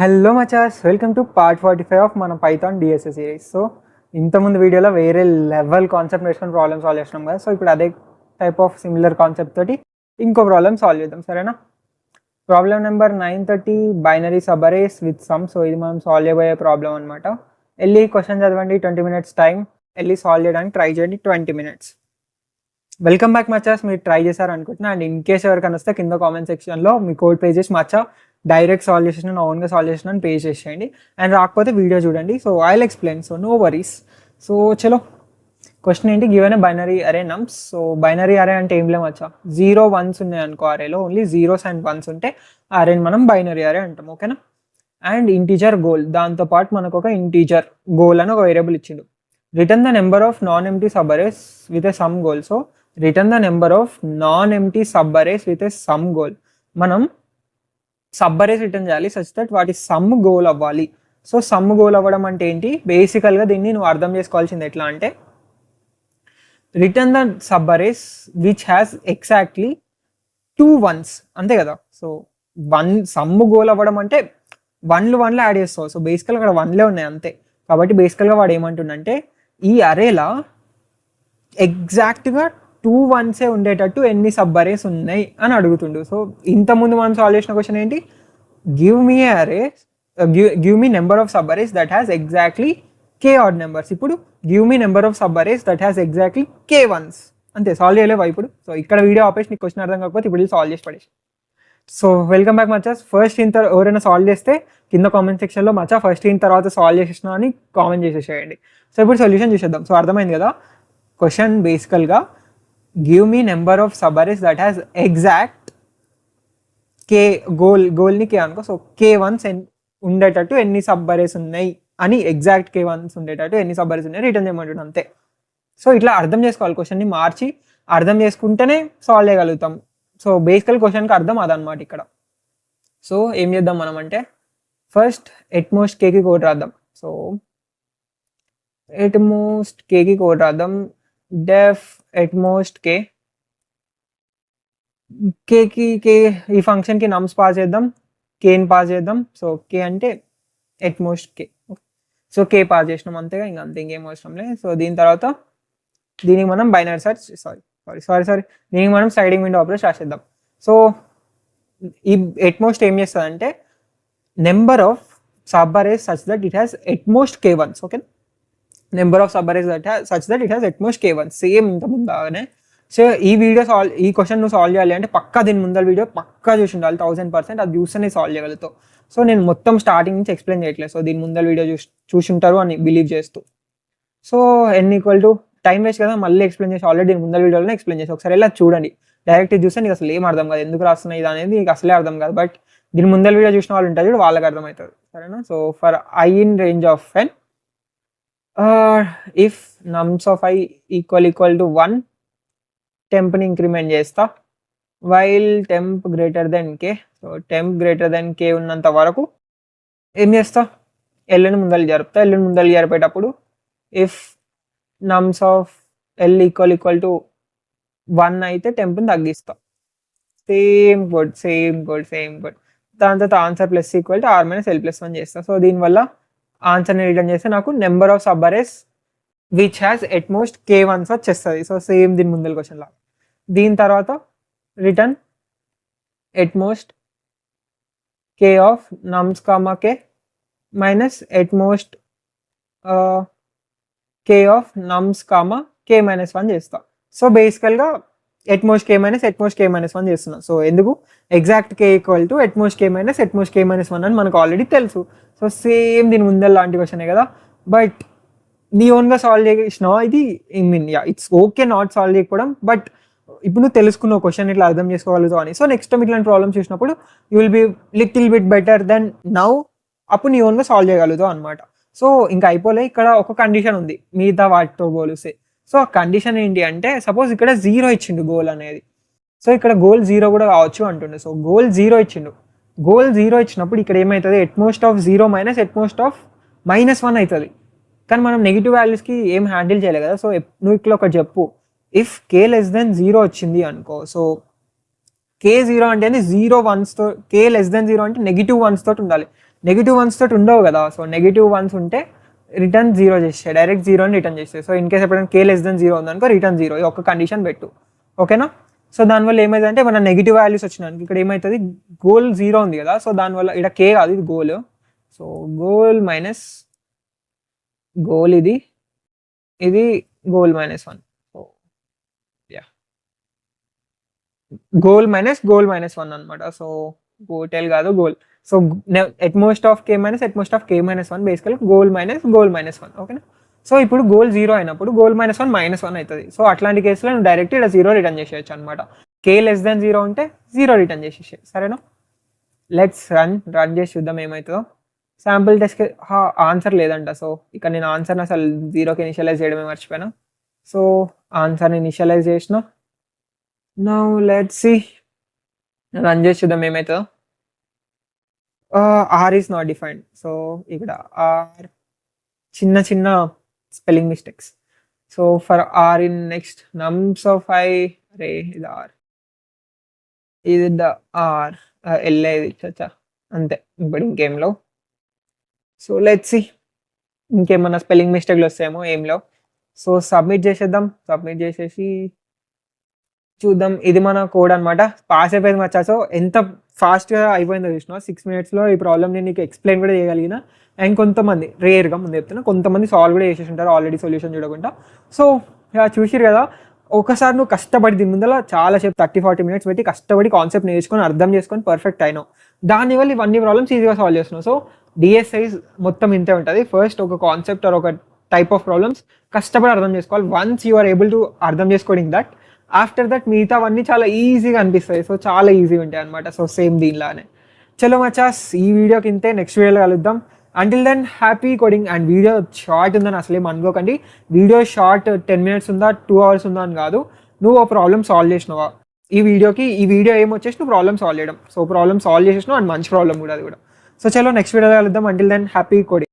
Hello మచాస్, welcome to part 45 of మన Python DSA series. So ఇంతకుముందు వీడియోలో వేరే లెవెల్ కాన్సెప్ట్ వేసుకొని ప్రాబ్లమ్ సాల్వ్ చేసినాం కదా. సో ఇప్పుడు అదే టైప్ ఆఫ్ సిమిలర్ కాన్సెప్ట్ తోటి ఇంకో ప్రాబ్లమ్ సాల్వ్ చేద్దాం, సరేనా? Problem number 930, binary sub arrays with some. So ఇది మనం సాల్వ్ చేయబోయే ప్రాబ్లం అనమాట. వెళ్ళి క్వశ్చన్ చదవండి, 20 minutes టైం. వెళ్ళి సాల్వ్ చేయడానికి ట్రై చేయండి, 20 minutes. Welcome back మచాస్. మీరు ట్రై చేశారు అనుకుంటున్నా. అండ్ ఇన్ కేస్ ఎవరికైనా వస్తే కింద కామెంట్ సెక్షన్లో మీ కోడ్ పే చేసి మచ్చా డైరెక్ట్ సాల్వ్ చేసిన ఓన్గా సాల్వ్ చేసిన అని పే చేసేయండి. అండ్ రాకపోతే వీడియో చూడండి. So I will explain, so no worries. So చలో, క్వశ్చన్ ఏంటి? Given a binary array nums. So binary అరే అంటే ఏం లేము వచ్చా, 0 1s ఉన్నాయి అనుకో, అరేలో ఓన్లీ 0s and 1s ఉంటే అరేని మనం బైనరీ అరే అంటాం, ఓకేనా? అండ్ ఇంటీజర్ గోల్, దాంతోపాటు మనకు ఒక ఇంటీజర్ గోల్ అని ఒక వేరియబుల్ ఇచ్చిండు. Return the number of non empty sub arrays with a some goal. So return the number of non empty sub arrays with a some goal. మనం sub arrays return చేయాలి such that వాటి some goal అవ్వాలి. So some goal అవ్వడం అంటే ఏంటి? బేసికల్గా దీన్ని నువ్వు అర్థం చేసుకోవాల్సింది ఎట్లా అంటే, return the sub arrays which has exactly 2 1s, అంతే కదా. సో సమ్ గోల్ అవ్వడం అంటే 1లు యాడ్ చేస్తావు. సో బేసికల్గా అక్కడ 1లే ఉన్నాయి అంతే. కాబట్టి బేసికల్గా వాడు ఏమంటుండంటే, ఈ అరేలా ఎగ్జాక్ట్గా 2 1s ఉండేటట్టు ఎన్ని సబ్ అరేస్ ఉన్నాయి అని అడుగుతుండు. సో ఇంతకుముందు మనం సాల్వ్ చేసిన క్వశ్చన్ ఏంటి? గివ్ మీ అరే, give me number of sub arrays that has exactly k odd numbers. ఇప్పుడు give me number of sub arrays that has exactly k 1s. అంతే, సాల్వ్ చేయలేవా ఇప్పుడు? సో ఇక్కడ వీడియో ఆపేసి నీకు క్వశ్చన్ అర్థం కాకపోతే ఇప్పుడు సాల్వ్ చేసి పడేసి. So welcome back Maccha. First in ఎవరైనా సాల్వ్ చేస్తే కింద కామెంట్ సెక్షన్లో మచ్చా ఫస్ట్ ఇన్ తర్వాత సాల్వ్ చేసేసిన అని కామెంట్ చేసేసేయండి. సో ఇప్పుడు సొల్యూషన్ చూసేద్దాం. సో అర్థమైంది కదా క్వశ్చన్? బేసికల్గా give me number of sub arrays that has exact k గోల్ని k అనుకో. సో k 1s ఉండేటట్టు ఎన్ని సబ్ అరేస్ ఉన్నాయి అని, ఎగ్జాక్ట్ k 1s ఉండేటట్టు ఎన్ని సబ్ అరేస్ ఉన్నాయి రిటర్న్ చేయమంటాడు, అంతే. సో ఇట్లా అర్థం చేసుకోవాలి, క్వశ్చన్ని మార్చి అర్థం చేసుకుంటేనే సాల్వ్ చేయగలుగుతాం. సో బేసికల్ క్వశ్చన్కి అర్థం అదనమాట ఇక్కడ. సో ఏం చేద్దాం మనం అంటే, ఫస్ట్ ఎట్మోస్ట్ కేకి కోడ్ రాద్దాం. సో ఎట్మోస్ట్ కేకి కోడ్ రాద్దాం. డెఫ్ ఎట్మోస్ట్ కే ఈ ఫంక్షన్కి నమ్స్ పాస్ చేద్దాం, కేని పాస్ చేద్దాం. సో కే అంటే ఎట్మోస్ట్ కే. సో కే పాస్ చేసినాం అంతేగా, ఇంకా అంతే, ఇంకేం అవసరం లేదు. సో దీని తర్వాత దీనికి మనం బైనరీ సర్చ్ సారీ దీనికి మనం స్లైడింగ్ విండో ఆపరేషన్ రాసేద్దాం. సో ఈ ఎట్మోస్ట్ ఏం చేస్తుంది అంటే, number of sub arrays such that it has at most k 1s, okay? Number of sub arrays such that it has at most k 1s. Same ఇంత ముందుగానే. So ఈ క్వశ్చన్ నువ్వు solve చేయాలి అంటే పక్కా దీని ముందర వీడియో పక్కా చూసి ఉండాలి, 1000%. అది చూస్తేనే సాల్వ్ చేయగలుగుతావు. సో నేను మొత్తం స్టార్టింగ్ నుంచి ఎక్స్ప్లెయిన్ చేయట్లేదు. సో దీని ముందర వీడియో చూసి ఉంటారు అని బిలీవ్ చేస్తూ. సో n = టైం వేస్ట్ కదా మళ్ళీ ఎక్స్ప్లెయిన్ చేసి, ఆల్రెడీ దీని ముందర వీడియోలోనే ఎక్స్ప్లెయిన్ చేసి. ఒకసారి ఇలా చూడండి, డైరెక్ట్ చూస్తే నీకు అసలు ఏం అర్థం కాదు, ఎందుకు రాస్తున్నాయి ఇది అనేది నీకు అసలే అర్థం కాదు. బట్ దీని ముందర వీడియో చూసిన వాళ్ళు ఉంటారు చూడు, వాళ్ళకి అర్థమవుతుంది, సరేనా? So for i in range of n, if nums of i equal to 1, టెంప్ని ఇంక్రిమెంట్ చేస్తా while temp greater than k. So temp greater than k ఉన్నంత వరకు ఏం చేస్తా? ఎల్ని ముందలు జరుపుతా. ఎల్ని ముందలు జరిపేటప్పుడు if nums of l equal to 1 అయితే టెంప్ని తగ్గిస్తా. Same code. దాని తర్వాత answer plus equal to r - l + 1 చేస్తా. సో దీనివల్ల ఆన్సర్ని రిటర్న్ చేస్తే నాకు number of sub arrays which has at most k 1s వచ్చేస్తుంది. సో సేమ్ దీని ముందల క్వశ్చన్ లాగా. దీని తర్వాత return at most k of nums comma k minus at most k of nums comma k - 1 చేస్తా. సో బేసికల్గా ఎట్మోస్ట్ k - ఎట్మోస్ట్ k - 1 చేస్తున్నా. So ఎందుకు? Exact k equal to at most k - at most k - 1 అని మనకు ఆల్రెడీ తెలుసు. సో సేమ్ దీని ముందర లాంటి క్వశ్చనే కదా. బట్ నీ ఓన్గా సాల్వ్ చేసినావా ఇది? ఇట్స్ ఓకే నాట్ సాల్వ్ చేయకపోవడం, బట్ ఇప్పుడు నువ్వు తెలుసుకున్నావు క్వశ్చన్ ఇట్లా అర్థం చేసుకోగలుగుతావు అని. సో నెక్స్ట్ టైం ఇట్లాంటి ప్రాబ్లమ్స్ చూసినప్పుడు you will be little bit better than now. అప్పుడు నీ ఓన్గా సాల్వ్ చేయగలుగుతావు అనమాట. సో ఇంకా అయిపోలే, ఇక్కడ ఒక కండిషన్ ఉంది మిగతా వాటితో పోలిస్తే. సో ఆ కండిషన్ ఏంటి అంటే, సపోజ్ ఇక్కడ 0 ఇచ్చిండు గోల్ అనేది. సో ఇక్కడ గోల్ 0 కూడా కావచ్చు అంటుండే. సో గోల్ 0 ఇచ్చిండు. గోల్ 0 ఇచ్చినప్పుడు ఇక్కడ ఏమవుతుంది? Utmost of 0 minus at most of -1 అవుతుంది. కానీ మనం నెగిటివ్ వాల్యూస్కి ఏం హ్యాండిల్ చేయలేదు కదా. సో నువ్వు ఇక్కడ ఒకటి చెప్పు, ఇఫ్ k < 0 వచ్చింది అనుకో. సో k 0 అంటే 0 1s తో, k < 0 అంటే -1s తోటి ఉండాలి. నెగిటివ్ వన్స్ తోటి ఉండవు కదా. సో నెగిటివ్ వన్స్ ఉంటే రిటర్న్ 0 చేస్తాయి, డైరెక్ట్ 0 అని రిటర్న్ చేస్తాయి. సో ఇన్ కేస్ ఎప్పుడైనా k లెస్ దెన్ 0 ఉందనుకో రిటర్న్ 0, ఈ ఒక్క కండిషన్ పెట్టు, ఓకేనా. సో దానివల్ల ఏమైందంటే మన నెగిటివ్ వాల్యూస్ వచ్చినానికి ఇక్కడ ఏమవుతుంది, గోల్ 0 ఉంది కదా. సో దానివల్ల ఇక్కడ k కాదు, ఇది goal. So goal minus goal, ఇది goal -1. So yeah, goal minus 1 అనమాట. సో టోటల్ కాదు goal. So at most of k minus at most of k -1 బేసికల్ గోల్ -1, ఓకేనా. సో ఇప్పుడు గోల్ 0 అయినప్పుడు గోల్ -1 -1 అవుతుంది. సో అట్లాంటి కేసులో నువ్వు డైరెక్ట్ ఇక్కడ 0 రిటర్న్ చేసేయచ్చు అనమాట. k లెస్ దెన్ 0 ఉంటే 0 రిటర్న్ చేసేసే, సరేనా. లెట్స్ రన్ చేసి చూద్దాం ఏమవుతుందో. శాంపుల్ టెస్ట్కి ఆన్సర్ లేదంట. సో ఇక్కడ నేను ఆన్సర్ని అసలు 0కి ఇనిషియలైజ్ చేయడమే మర్చిపోయాను. సో ఆన్సర్ని ఇనిషియలైజ్ చేసిన. నౌ లెట్స్ సీ, రన్ చేసి చూద్దాం ఏమవుతుందో. R is not defined. So ఇక్కడ ఆర్ చిన్న spelling mistakes. So for r in next nums of i, రే ఇది ఆర్, ఇది ద ఆర్ వెళ్ళేది చచ్చా అంతే, ఇప్పుడు ఇంకేంలో. సో లెట్స్ సి ఇంకేమన్నా స్పెల్లింగ్ మిస్టేక్లు వస్తాయేమో ఏంలో. సో సబ్మిట్ చేసేద్దాం. సబ్మిట్ చేసేసి చూద్దాం. ఇది మన కోడ్ అనమాట, పాస్ అయిపోయింది మచ్చా. సో ఎంత ఫాస్ట్గా అయిపోయిందో చూసినా, 6 minutesలో ఈ ప్రాబ్లమ్ నేను నీకు ఎక్స్ప్లెయిన్ కూడా చేయగలిగిన. అండ్ కొంతమంది రేర్గా ముందు చెప్తున్నా, కొంతమంది సాల్వ్ కూడా చేసేసి ఉంటారు ఆల్రెడీ సొల్యూషన్ చూడకుండా. సో చూసిరు కదా, ఒకసారి నువ్వు కష్టపడి దీని ముందర చాలాసేపు 30-40 minutes పెట్టి కష్టపడి కాన్సెప్ట్ నేర్చుకొని అర్థం చేసుకొని పర్ఫెక్ట్ అయినావు. దానివల్ల ఇవన్నీ ప్రాబ్లమ్స్ ఈజీగా సాల్వ్ చేస్తున్నావు. సో డిఎస్ఐస్ మొత్తం ఇంతే ఉంటుంది. ఫస్ట్ ఒక కాన్సెప్ట్ ఆర్ ఒక టైప్ ఆఫ్ ప్రాబ్లమ్స్ కష్టపడి అర్థం చేసుకోవాలి. Once you are able to అర్థం చేసుకోవడం దట్, ఆఫ్టర్ దట్ మిగతావన్నీ చాలా ఈజీగా అనిపిస్తాయి. సో చాలా ఈజీగా ఉంటాయి అనమాట. సో సేమ్ దీనిలానే. చలో మచాస్, ఈ వీడియోకి ఇంతే, నెక్స్ట్ వీడియోలో కలుద్దాం. Until then happy coding. And video short ఉందని అసలేం అనుకోకండి. వీడియో షార్ట్ 10 minutes ఉందా 2 hours ఉందా అని కాదు, నువ్వు ఆ ప్రాబ్లమ్ సాల్వ్ చేసినావా ఈ వీడియో ఏమొచ్చేసి నువ్వు ప్రాబ్లమ్ సాల్వ్ చేయడం. సో ప్రాబ్లమ్ సాల్వ్ చేసేసినావు, అండ్ మంచి ప్రాబ్లమ్ కూడా అది కూడా. సో చలో నెక్స్ట్ వీడియోలో కలుద్దాం. Until then happy coding.